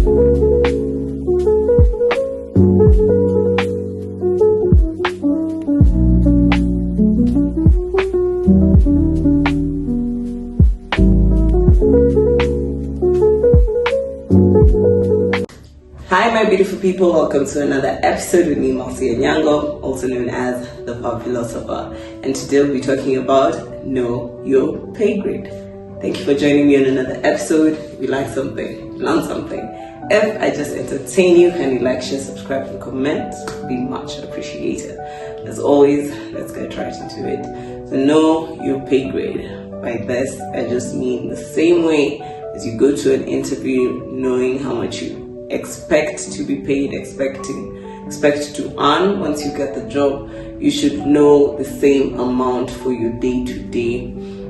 Hi my beautiful people, welcome to another episode with me, Marcia Nyango, also known as the Pop Philosopher, and today we'll be talking about Know Your Pay Grade. Thank you for joining me on another episode. If you like something, learn something. If I just entertain you, kindly like, share, subscribe, and comment. It'd be much appreciated. As always, let's get right into it. So know your pay grade. By this, I just mean the same way as you go to an interview, knowing how much you expect to be paid, expect to earn once you get the job. You should know the same amount for your day-to-day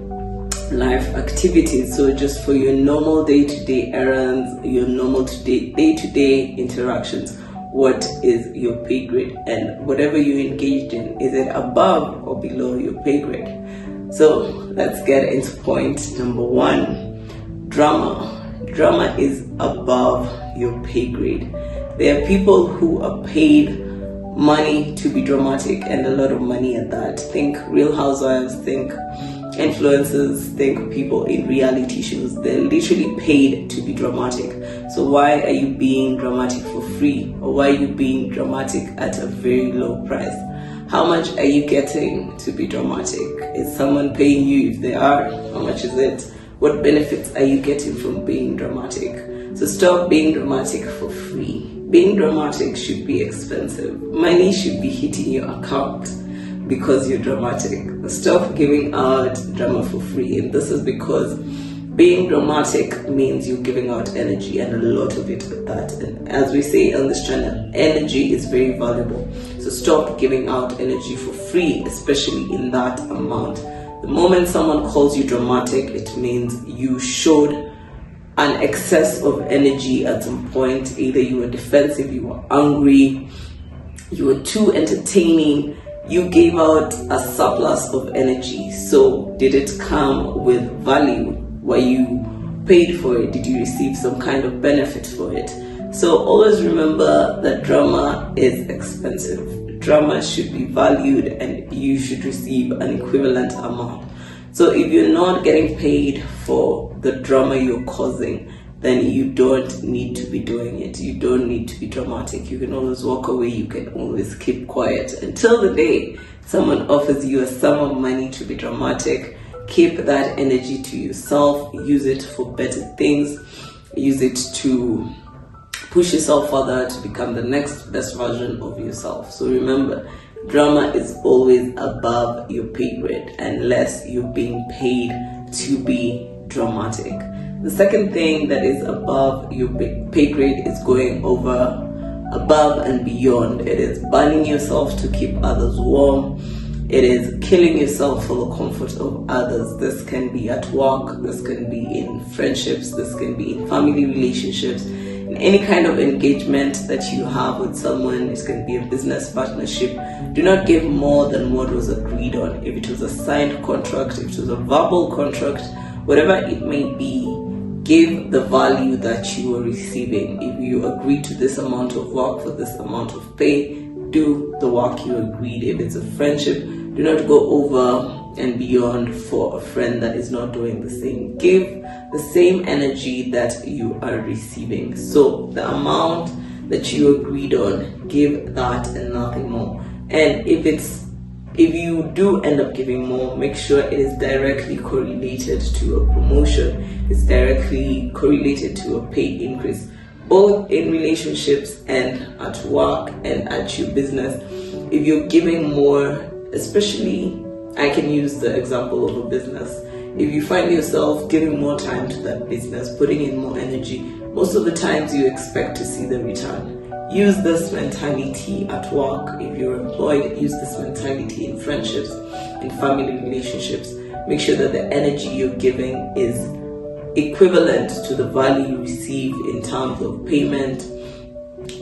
life activities. So just for your normal day-to-day errands, your normal day-to-day interactions, what is your pay grade? And whatever you engaged in, is it above or below your pay grade? So let's get into point number one. Drama is above your pay grade. There are people who are paid money to be dramatic, and a lot of money at that. Think Real Housewives, think influencers, think people in reality shows. They're literally paid to be dramatic. So why are you being dramatic for free? Or why are you being dramatic at a very low price? How much are you getting to be dramatic? Is someone paying you? If they are, how much is it? What benefits are you getting from being dramatic? So stop being dramatic for free. Being dramatic should be expensive. Money should be hitting your account because you're dramatic. Stop giving out drama for free. And this is because being dramatic means you're giving out energy, and a lot of it at that. And as we say on this channel, energy is very valuable. So stop giving out energy for free, especially in that amount. The moment someone calls you dramatic, it means you showed an excess of energy at some point. Either you were defensive, you were angry, you were too entertaining, you gave out a surplus of energy. So did it come with value? Were you paid for it? Did you receive some kind of benefit for it? So always remember that drama is expensive. Drama should be valued, and you should receive an equivalent amount. So if you're not getting paid for the drama you're causing, then you don't need to be doing it. You don't need to be dramatic. You can always walk away. You can always keep quiet until the day someone offers you a sum of money to be dramatic. Keep that energy to yourself. Use it for better things. Use it to push yourself further to become the next best version of yourself. So remember, drama is always above your pay grade unless you're being paid to be dramatic. The second thing that is above your pay grade is going above and beyond. It is burning yourself to keep others warm. It is killing yourself for the comfort of others. This can be at work, this can be in friendships, this can be in family relationships, in any kind of engagement that you have with someone. It can be a business partnership. Do not give more than what was agreed on. If it was a signed contract, if it was a verbal contract, whatever it may be, give the value that you are receiving. If you agreed to this amount of work for this amount of pay, do the work you agreed. If it's a friendship, do not go over and beyond for a friend that is not doing the same. Give the same energy that you are receiving. So the amount that you agreed on, give that and nothing more. And if you do end up giving more, make sure it is directly correlated to a promotion. It's directly correlated to a pay increase, both in relationships and at work and at your business. If you're giving more, especially, I can use the example of a business. If you find yourself giving more time to that business, putting in more energy, most of the times you expect to see the return. Use this mentality at work. If you're employed, use this mentality in friendships, in family relationships. Make sure that the energy you're giving is equivalent to the value you receive in terms of payment,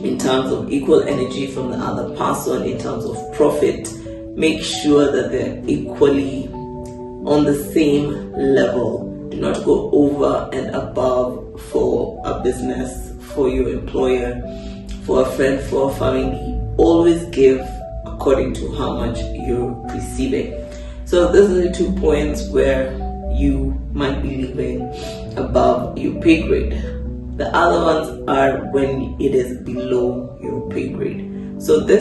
in terms of equal energy from the other person, in terms of profit. Make sure that they're equally on the same level. Do not go over and above for a business, for your employer, for a friend, for a family, always give according to how much you're receiving. So these are the 2 points where you might be living above your pay grade. The other ones are when it is below your pay grade. So the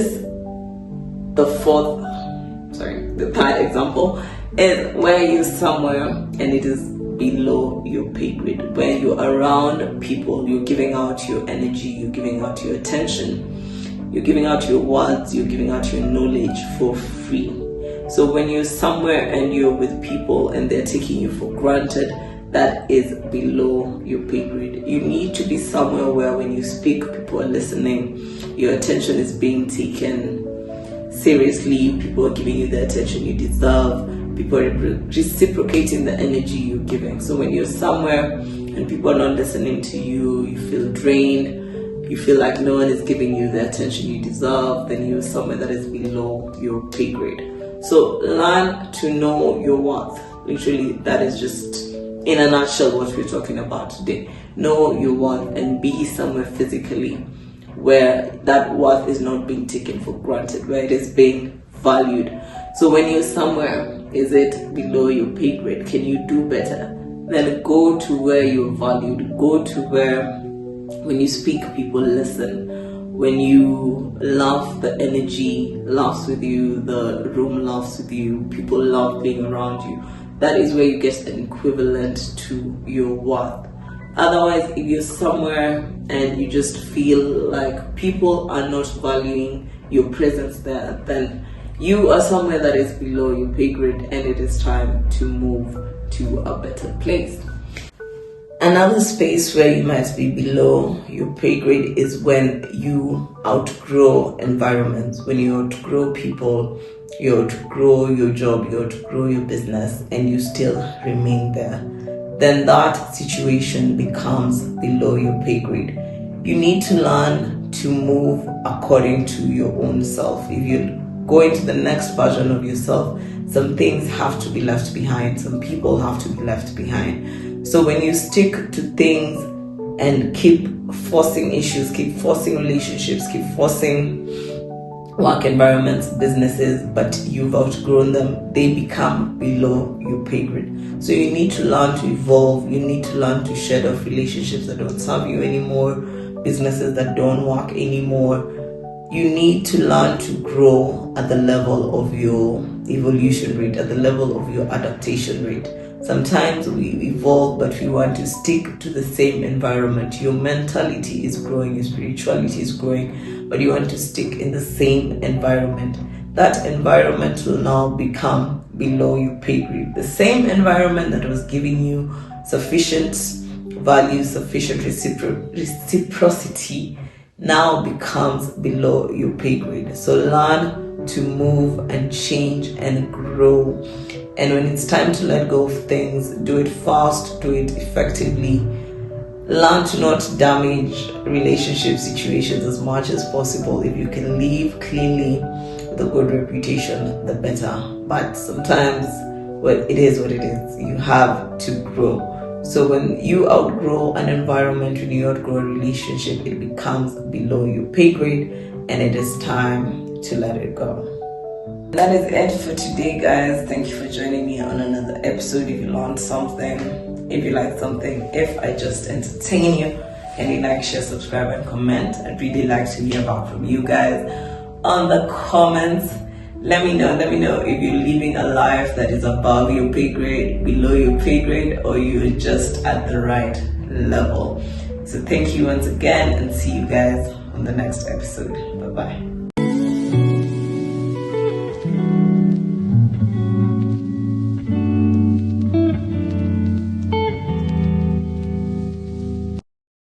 third example is where you're somewhere and it is below your pay grade, where you're around people, you're giving out your energy, you're giving out your attention, you're giving out your words, you're giving out your knowledge for free. So when you're somewhere and you're with people and they're taking you for granted, that is below your pay grade. You need to be somewhere where when you speak, people are listening, your attention is being taken seriously, people are giving you the attention you deserve, people are reciprocating the energy you're giving. So when you're somewhere and people are not listening to you, you feel drained, you feel like no one is giving you the attention you deserve, then you're somewhere that is below your pay grade. So learn to know your worth. Literally, that is just in a nutshell what we're talking about today. Know your worth and be somewhere physically where that worth is not being taken for granted, where it is being valued. So when you're somewhere, is it below your pay grade? Can you do better? Then go to where you're valued. Go to where when you speak, people listen. When you laugh, the energy laughs with you, the room laughs with you, people love being around you. That is where you get an equivalent to your worth. Otherwise, if you're somewhere and you just feel like people are not valuing your presence there, then you are somewhere that is below your pay grade and it is time to move to a better place. Another space where you might be below your pay grade is when you outgrow environments, when you outgrow people, you outgrow your job, you outgrow your business, and you still remain there. Then that situation becomes below your pay grade. You need to learn to move according to your own self. If you go into the next version of yourself, some things have to be left behind, some people have to be left behind. So when you stick to things and keep forcing issues, keep forcing relationships, keep forcing work environments, businesses, but you've outgrown them, they become below your pay grade. So you need to learn to evolve, you need to learn to shed off relationships that don't serve you anymore, businesses that don't work anymore. You need to learn to grow at the level of your evolution rate, at the level of your adaptation rate. Sometimes we evolve, but we want to stick to the same environment. Your mentality is growing, your spirituality is growing, but you want to stick in the same environment. That environment will now become below your pay grade. The same environment that was giving you sufficient value, sufficient reciprocity, now becomes below your pay grade. So learn to move and change and grow. And when it's time to let go of things, do it fast, do it effectively. Learn to not damage relationship situations as much as possible. If you can leave cleanly with a good reputation, the better. But sometimes, well, it is what it is. You have to grow. So when you outgrow an environment, when you outgrow a relationship, it becomes below your pay grade and it is time to let it go. That is it for today, guys. Thank you for joining me on another episode. If you learned something, if you liked something, if I just entertain you, and you like, share, subscribe, and comment. I'd really like to hear back from you guys on the comments. Let me know if you're living a life that is above your pay grade, below your pay grade, or you're just at the right level. So thank you once again and see you guys on the next episode. Bye-bye.